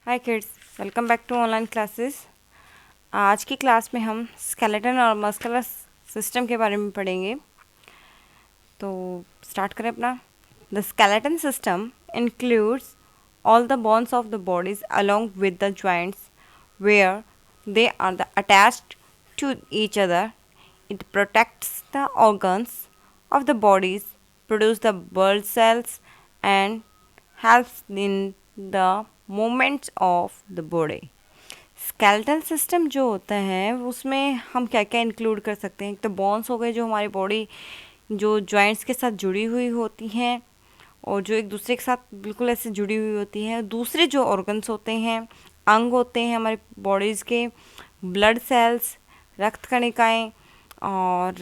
Hi kids, welcome back to online classes. आज की class में हम स्केलेटन और मस्कुलर सिस्टम के बारे में पढ़ेंगे। तो स्टार्ट करें अपना। The skeleton system includes all the bones of the bodies along with the joints where they are attached to each other. It protects the organs of the bodies, produce the blood cells, and helps in the movements of the body. Skeletal system जो होता है उसमें हम क्या क्या include कर सकते हैं। एक तो बोन्स हो गए जो हमारी बॉडी जो जॉइंट्स के साथ जुड़ी हुई होती हैं और जो एक दूसरे के साथ बिल्कुल ऐसे जुड़ी हुई होती हैं। दूसरे जो ऑर्गन्स होते हैं, अंग होते हैं हमारी बॉडीज़ के, ब्लड सेल्स, रक्त कणिकाएँ और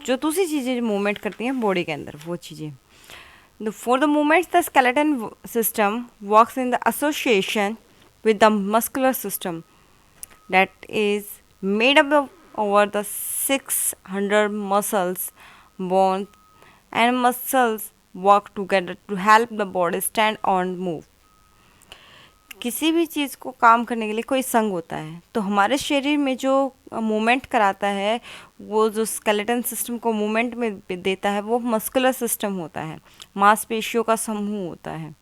जो दूसरी चीज़ें जो मूवमेंट करती हैं बॉडी के अंदर वो चीज़ें। For the movements, the skeleton system works in the association with the muscular system that is made up of over the 600 muscles, bones, and muscles work together to help the body stand and move. किसी भी चीज़ को काम करने के लिए कोई संघ होता है, तो हमारे शरीर में जो मूवमेंट कराता है, वो जो स्केलेटन सिस्टम को मूवमेंट में देता है वो मस्कुलर सिस्टम होता है, मांसपेशियों का समूह होता है।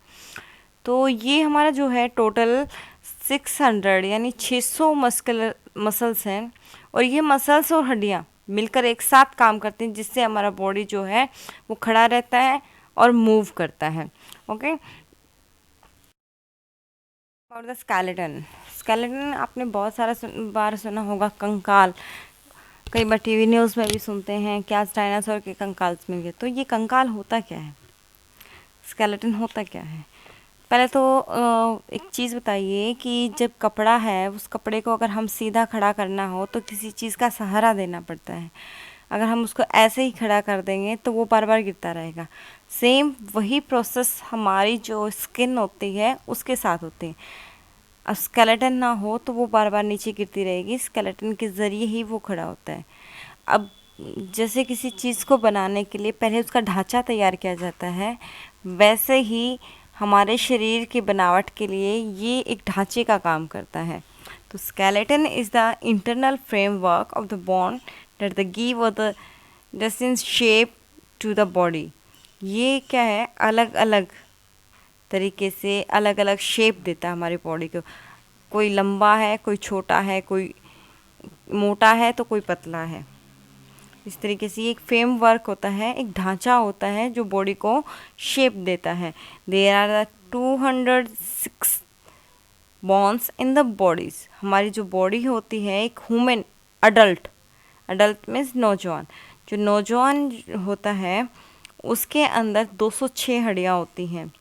तो ये हमारा जो है टोटल 600 यानी 600 मसल्स हैं और ये मसल्स और हड्डियाँ मिलकर एक साथ काम करती हैं, जिससे हमारा बॉडी जो है वो खड़ा रहता है और मूव करता है। ओके, और द स्केलेटन आपने बहुत सारा बार सुना होगा। कंकाल, कई बार टीवी न्यूज़ में भी सुनते हैं कि आज डायनासोर के कंकाल मिल गए। तो ये कंकाल होता क्या है, स्केलेटन होता क्या है? पहले तो एक चीज़ बताइए कि जब कपड़ा है उस कपड़े को अगर हम सीधा खड़ा करना हो तो किसी चीज़ का सहारा देना पड़ता है। अगर हम उसको ऐसे ही खड़ा कर देंगे तो वो बार बार गिरता रहेगा। सेम वही प्रोसेस हमारी जो स्किन होती है उसके साथ होती है। अब स्केलेटन ना हो तो वो बार बार नीचे गिरती रहेगी, स्केलेटन के ज़रिए ही वो खड़ा होता है। अब जैसे किसी चीज़ को बनाने के लिए पहले उसका ढांचा तैयार किया जाता है, वैसे ही हमारे शरीर की बनावट के लिए ये एक ढांचे का काम करता है। तो skeleton is the internal framework of the bone that the give और the distinctive shape to the body. ये क्या है, अलग अलग तरीके से अलग अलग शेप देता है हमारी बॉडी को। कोई लंबा है, कोई छोटा है, कोई मोटा है तो कोई पतला है। इस तरीके से एक फ्रेम वर्क होता है, एक ढांचा होता है जो बॉडी को शेप देता है। There are the 206 bones in the bodies. हमारी जो बॉडी होती है एक ह्यूमन अडल्ट मीन्स नौजवान, जो नौजवान होता है उसके अंदर 206 हड्डियाँ होती हैं,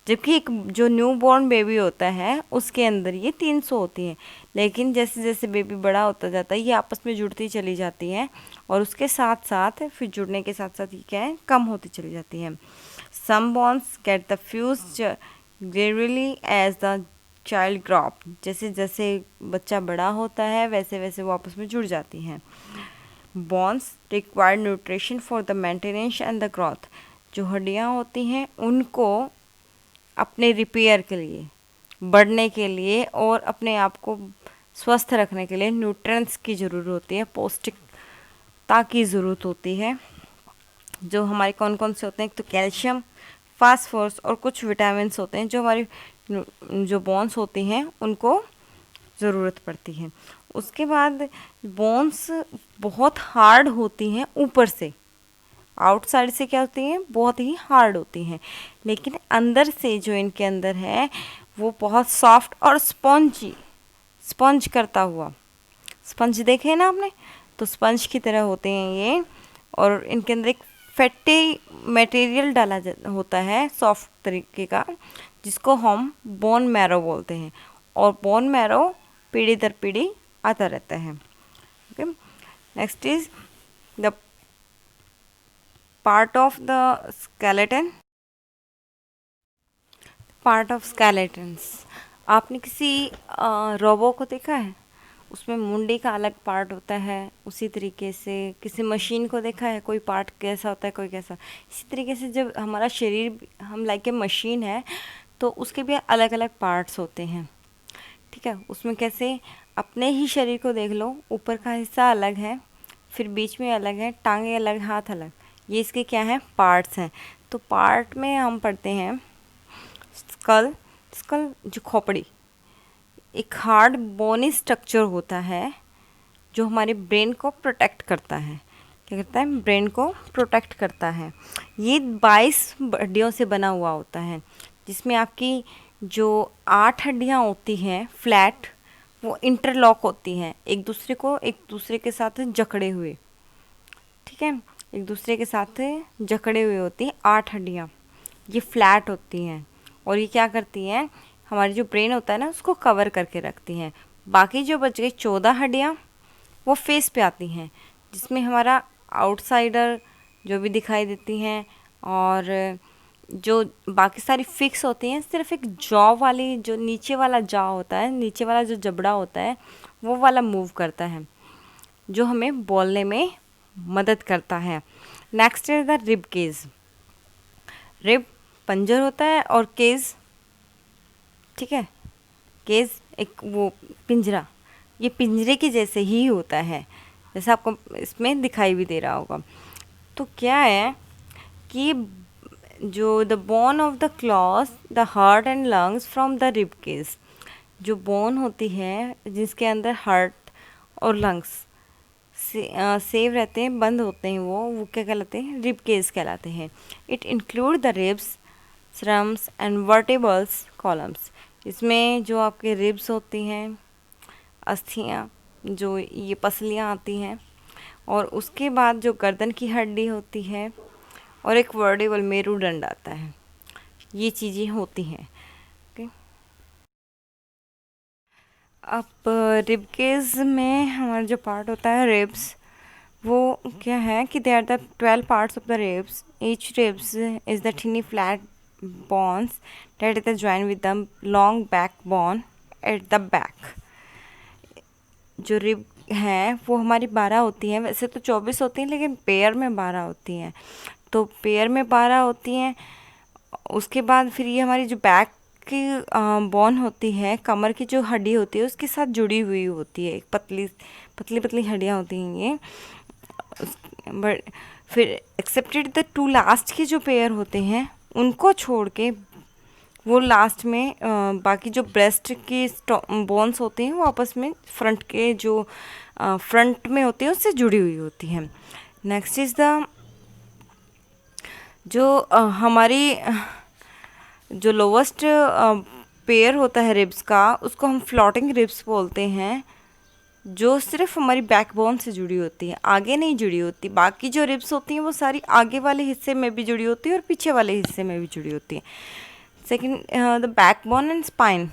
जबकि एक जो न्यू बॉर्न बेबी होता है उसके अंदर ये 300 होती हैं। लेकिन जैसे जैसे बेबी बड़ा होता जाता है ये आपस में जुड़ती चली जाती हैं और उसके साथ साथ फिर जुड़ने के साथ साथ ये क्या है, कम होती चली जाती हैं। Some bones get the fuse gradually as the child grow. जैसे जैसे बच्चा बड़ा होता है वैसे वैसे वो आपस में जुड़ जाती हैं। Bones require nutrition for the maintenance and the growth. जो हड्डियाँ होती हैं उनको अपने रिपेयर के लिए, बढ़ने के लिए और अपने आप को स्वस्थ रखने के लिए न्यूट्रिएंट्स की ज़रूरत होती है, पौष्टिकता की ज़रूरत होती है। जो हमारे कौन कौन से होते हैं, एक तो कैल्शियम, फास्फोरस और कुछ विटामिन होते हैं जो हमारी जो बोन्स होती हैं उनको ज़रूरत पड़ती है। उसके बाद बोन्स बहुत हार्ड होती हैं, ऊपर से आउटसाइड से क्या होती हैं, बहुत ही हार्ड होती हैं, लेकिन अंदर से जो इनके अंदर है वो बहुत सॉफ्ट और स्पंज करता हुआ। स्पंज देखे ना आपने, तो स्पंज की तरह होते हैं ये। और इनके अंदर एक फैटी मटेरियल डाला होता है सॉफ्ट तरीके का, जिसको हम बोन मैरो बोलते हैं, और बोन मैरो पीढ़ी दर पीढ़ी आता रहता है। Okay, next is the part of the skeleton. Part of skeletons, आपने किसी रोबो को देखा है, उसमें मुंडी का अलग पार्ट होता है। उसी तरीके से किसी मशीन को देखा है, कोई पार्ट कैसा होता है कोई कैसा। इसी तरीके से जब हमारा शरीर हम लाइक ए मशीन है तो उसके भी अलग अलग पार्ट्स होते हैं। ठीक है, उसमें कैसे अपने ही शरीर को देख लो, ऊपर का हिस्सा अलग है, फिर बीच में अलग है, टांगे अलग, हाथ अलग, ये इसके क्या है, पार्ट्स हैं। तो पार्ट में हम पढ़ते हैं स्कल। स्कल जो खोपड़ी, एक हार्ड बोनी स्ट्रक्चर होता है जो हमारे ब्रेन को प्रोटेक्ट करता है। क्या करता है, ब्रेन को प्रोटेक्ट करता है। ये 22 हड्डियों से बना हुआ होता है, जिसमें आपकी जो 8 हड्डियाँ होती हैं फ्लैट, वो इंटरलॉक होती हैं, एक दूसरे के साथ जकड़े हुए। ठीक है, एक दूसरे के साथ जकड़े हुए होती हैं 8 हड्डियाँ, ये फ्लैट होती हैं। और ये क्या करती हैं, हमारी जो ब्रेन होता है ना उसको कवर करके रखती हैं। बाकी जो बच गई 14 हड्डियाँ वो फेस पे आती हैं, जिसमें हमारा आउटसाइडर जो भी दिखाई देती हैं, और जो बाकी सारी फिक्स होती हैं, सिर्फ एक जॉ वाली, जो नीचे वाला जॉ होता है, नीचे वाला जो जबड़ा होता है, वो वाला मूव करता है, जो हमें बोलने में मदद करता है। Next is the rib cage. Rib पंजर होता है और केज, ठीक है, केज एक वो पिंजरा, ये पिंजरे के जैसे ही होता है, जैसा आपको इसमें दिखाई भी दे रहा होगा। तो क्या है कि जो the bone of the clause, the heart and lungs from the rib cage, जो बोन होती है जिसके अंदर हार्ट और लंग्स सेव रहते हैं, बंद होते हैं, वो क्या कहलाते हैं, रिब केज कहलाते हैं। It include the ribs, sternums and vertebrals columns. इसमें जो आपके रिब्स होती हैं, अस्थियाँ, जो ये पसलियाँ आती हैं, और उसके बाद जो गर्दन की हड्डी होती है, और एक वर्टेबल मेरुदंड आता है, ये चीज़ें होती हैं। ओके, अब रिब केज में हमारा जो पार्ट होता है रिब्स, वो क्या है कि they are the 12 parts of the ribs. Each ribs is the thinny flat bones that is joined with the long backbone at the back। जो रिब हैं वो हमारी 12 होती हैं, वैसे तो 24 होती हैं, लेकिन पेयर में 12 होती हैं। तो पेयर में 12 होती हैं। उसके बाद फिर ये हमारी जो बैक की बोन होती है, कमर की जो हड्डी होती है उसके साथ जुड़ी हुई होती है, एक पतली पतली पतली हड्डियाँ होती हैं ये। बट फिर एक्सेप्टेड द 2 लास्ट के जो पेयर होते हैं उनको छोड़ के वो लास्ट में बाकी जो ब्रेस्ट की बोन्स होती हैं वो आपस में फ्रंट के जो फ्रंट में होती है उससे जुड़ी हुई होती हैं। नेक्स्ट इज़ द जो हमारी जो लोवेस्ट पेयर होता है रिब्स का, उसको हम फ्लोटिंग रिब्स बोलते हैं, जो सिर्फ हमारी बैकबोन से जुड़ी होती है, आगे नहीं जुड़ी होती। बाकी जो रिब्स होती हैं वो सारी आगे वाले हिस्से में भी जुड़ी होती है और पीछे वाले हिस्से में भी जुड़ी होती है। Second, the backbone and spine.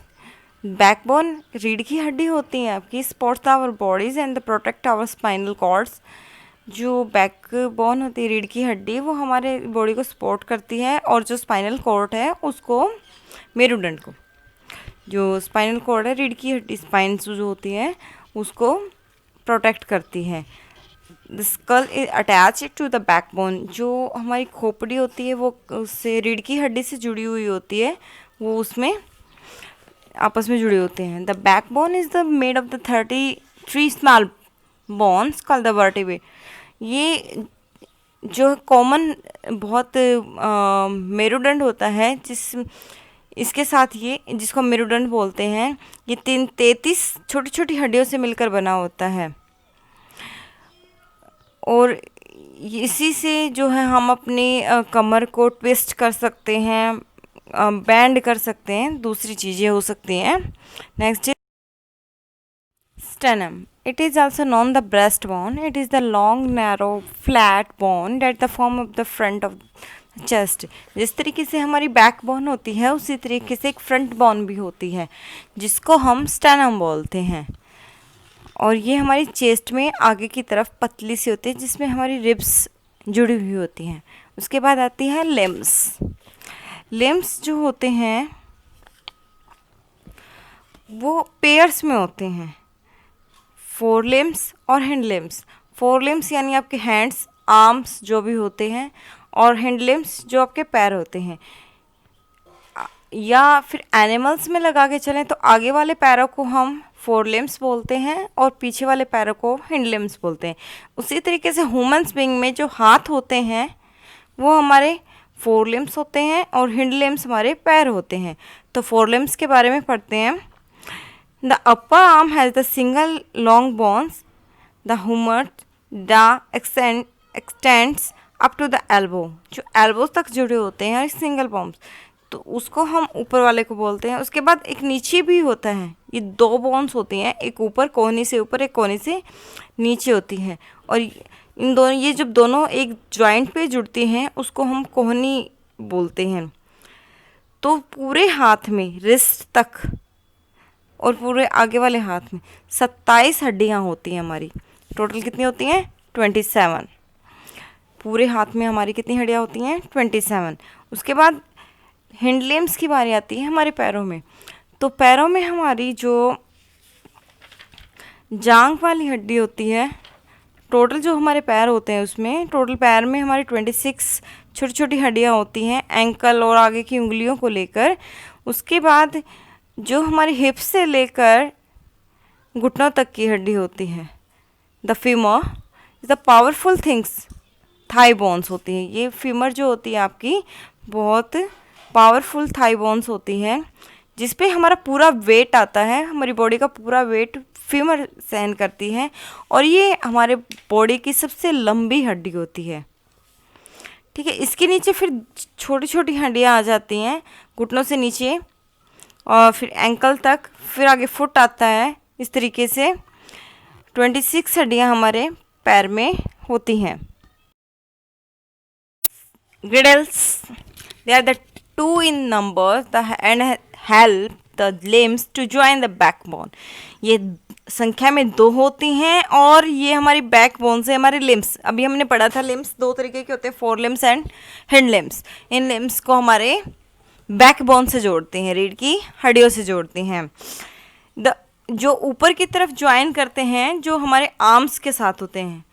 Backbone रीढ़ की हड्डी होती है आपकी, supports our bodies and the protect our spinal cords. जो बैकबोन होती है, रीढ़ की हड्डी, वो हमारे बॉडी को सपोर्ट करती है, और जो स्पाइनल कॉर्ड है उसको, मेरुदंड को, जो स्पाइनल कॉर्ड है, रीढ़ की हड्डी, स्पाइन जो होती है उसको प्रोटेक्ट करती है। The skull is attached to the backbone. जो हमारी खोपड़ी होती है वो उससे, रीढ़ की हड्डी से जुड़ी हुई होती है, वो उसमें आपस में जुड़े होते हैं। The backbone is the made of the 33 small bones called the vertebrae. ये जो कॉमन बहुत मेरुदंड होता है, इसके साथ ये, जिसको मेरुदंड बोलते हैं, ये 33 छोटी छोटी हड्डियों से मिलकर बना होता है, और इसी से जो है हम अपनी कमर को ट्विस्ट कर सकते हैं, बैंड कर सकते हैं, दूसरी चीज़ें हो सकती हैं। Next, sternum. It is also known the breastbone. It is the long, narrow, flat bone that the form of the front of chest. जिस तरीके से हमारी बैक बोन होती है, उसी तरीके से एक फ्रंट बोन भी होती है, जिसको हम स्टेनम बोलते हैं, और ये हमारी चेस्ट में आगे की तरफ पतली सी होती है, जिसमें हमारी रिब्स जुड़ी हुई होती हैं। उसके बाद आती है लिम्स। लिम्स जो होते हैं वो पेयर्स में होते हैं, फोर लिम्स और हैंड लिम्स। फोर लिम्स यानी आपके हैंड्स, आर्म्स जो भी होते हैं, और हैंड लिम्स जो आपके पैर होते हैं। या फिर एनिमल्स में लगा के चलें तो आगे वाले पैरों को हम फोर लिम्स बोलते हैं और पीछे वाले पैरों को हिंड लिम्स बोलते हैं। उसी तरीके से ह्यूमन्स बीइंग में जो हाथ होते हैं वो हमारे फोर लिम्स होते हैं और हिंड लिम्स हमारे पैर होते हैं। तो फोर लिम्स के बारे में पढ़ते हैं। The upper arm has the single long bones, the humerus the extends up to the elbow, जो एल्बोज तक जुड़े होते हैं और सिंगल बोन्स, तो उसको हम ऊपर वाले को बोलते हैं। उसके बाद एक नीचे भी होता है, ये दो बोन्स होती हैं, एक ऊपर कोहनी से ऊपर एक कोहनी से नीचे होती है, और इन दोनों ये जब दोनों एक जॉइंट पे जुड़ती हैं उसको हम कोहनी बोलते हैं। तो पूरे हाथ में रिस्ट तक और पूरे आगे वाले हाथ में 27 हड्डियाँ होती हैं हमारी। टोटल कितनी होती हैं? 27। पूरे हाथ में हमारी कितनी हड्डियाँ होती हैं? 27। उसके बाद हिंड लिम्स की बारी आती है हमारे पैरों में। तो पैरों में हमारी जो जांघ वाली हड्डी होती है, टोटल जो हमारे पैर होते हैं उसमें टोटल पैर में हमारी 26 छोटी छोटी हड्डियाँ होती हैं, एंकल और आगे की उंगलियों को लेकर। उसके बाद जो हमारी हिप से लेकर घुटनों तक की हड्डी होती है, the femur is the powerful things, thigh bones होती हैं। ये फीमर जो होती है आपकी बहुत पावरफुल थाई बोन्स होती है, जिस पे हमारा पूरा वेट आता है, हमारी बॉडी का पूरा वेट फीमर सहन करती है, और ये हमारे बॉडी की सबसे लंबी हड्डी होती है। ठीक है, इसके नीचे फिर छोटी छोटी हड्डियाँ आ जाती हैं घुटनों से नीचे और फिर एंकल तक, फिर आगे फुट आता है। इस तरीके से 26 हड्डियाँ हमारे पैर में होती हैं। Girdles, they are the two in number and help the limbs to join the backbone. ये संख्या में 2 होती हैं और ये हमारी बैकबोन से हमारे लिम्स, अभी हमने पढ़ा था लिम्स 2 तरीके के होते हैं, four limbs and hind limbs. In limbs को हमारे बैकबोन से जोड़ते हैं, रीढ़ की हड्डियों से जोड़ते हैं। जो ऊपर की तरफ ज्वाइन करते हैं जो हमारे आर्म्स के साथ होते हैं,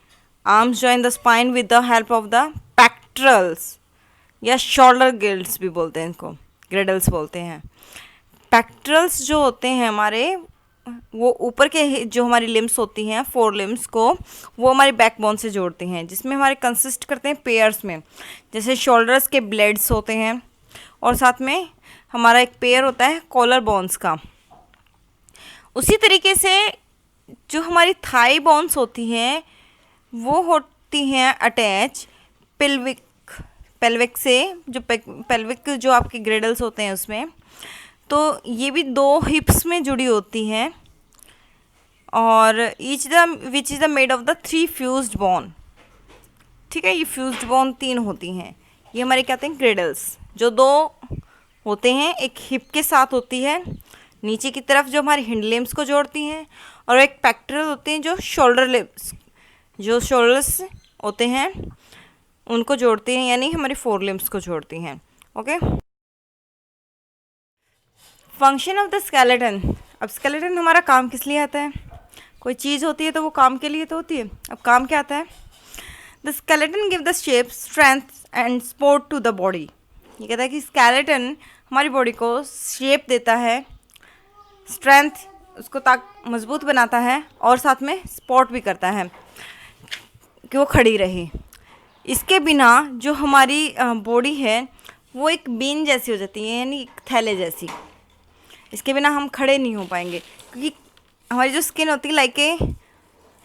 arms join the spine with the help of the pectorals या शोल्डर गिल्ड्स भी बोलते हैं, इनको ग्रिडल्स बोलते हैं। पैक्ट्रल्स जो होते हैं हमारे, वो ऊपर के जो हमारी लिम्स होती हैं फोर लिम्स को, वो हमारे बैकबोन से जोड़ते हैं, जिसमें हमारे कंसिस्ट करते हैं पेयर्स में। जैसे शोल्डर्स के ब्लेड्स होते हैं और साथ में हमारा एक पेयर होता है कॉलर बोन्स का। उसी तरीके से जो हमारी थाई बोन्स होती हैं वो होती हैं अटैच पेल्विक से, जो पेल्विक जो आपके ग्रेडल्स होते हैं उसमें, तो ये भी 2 हिप्स में जुड़ी होती हैं, और which is the made of the 3 fused bone. ठीक है, ये फ्यूज्ड बोन 3 होती हैं। ये हमारे क्या होते हैं? ग्रेडल्स, जो 2 होते हैं, एक हिप के साथ होती है नीचे की तरफ जो हमारी हिंड लिम्स को जोड़ती हैं, और एक पैक्टोरल होते हैं जो शोल्डर्स होते हैं उनको जोड़ती हैं, यानी हमारी फोर लिम्स को जोड़ती हैं। Okay, function of the skeleton. अब स्केलेटन हमारा काम किस लिए आता है? कोई चीज़ होती है तो वो काम के लिए तो होती है। अब काम क्या आता है? The skeleton give the shape, strength and support to the body. ये कहता है कि स्केलेटन हमारी बॉडी को शेप देता है, स्ट्रेंथ उसको मजबूत बनाता है, और साथ में सपोर्ट भी करता है कि वो खड़ी रहे। इसके बिना जो हमारी बॉडी है वो एक बीन जैसी हो जाती है, यानी एक थैले जैसी। इसके बिना हम खड़े नहीं हो पाएंगे, क्योंकि हमारी जो स्किन होती है लाइक ए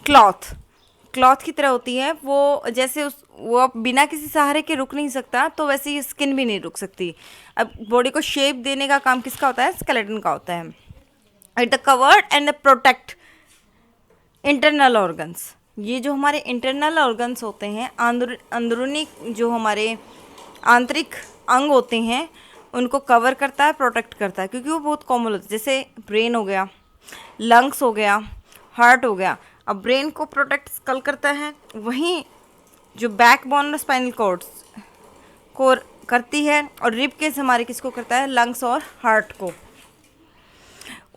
क्लॉथ की तरह होती है। वो जैसे वो बिना किसी सहारे के रुक नहीं सकता, तो वैसे ही स्किन भी नहीं रुक सकती। अब बॉडी को शेप देने का काम किसका होता है? स्केलेटन का होता है। It the covered and protect internal organs. ये जो हमारे इंटरनल ऑर्गन्स होते हैं, अंदरूनी जो हमारे आंतरिक अंग होते हैं, उनको कवर करता है, प्रोटेक्ट करता है, क्योंकि वो बहुत कॉमन होते हैं। जैसे ब्रेन हो गया, लंग्स हो गया, हार्ट हो गया। अब ब्रेन को प्रोटेक्ट स्कल करता है, वहीं जो बैकबोन स्पाइनल कॉर्ड्स को करती है, और रिब केस हमारे किसको करता है? लंग्स और हार्ट को।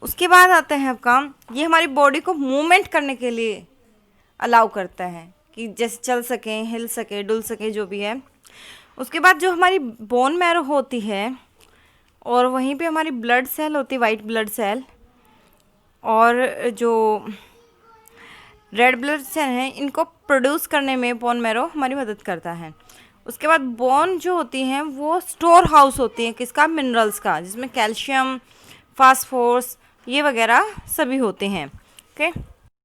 उसके बाद आता है अब काम, ये हमारी बॉडी को मूवमेंट करने के लिए अलाउ करता है, कि जैसे चल सकें, हिल सके, डुल सके, जो भी है। उसके बाद जो हमारी बोन मैरो होती है और वहीं पे हमारी ब्लड सेल होती है, वाइट ब्लड सेल, और जो रेड ब्लड सेल हैं इनको प्रोड्यूस करने में बोन मैरो हमारी मदद करता है। उसके बाद बोन जो होती हैं वो स्टोर हाउस होती हैं किसका, मिनरल्स का, जिसमें कैल्शियम, फास्फोरस ये वगैरह सभी होते हैं। ओके,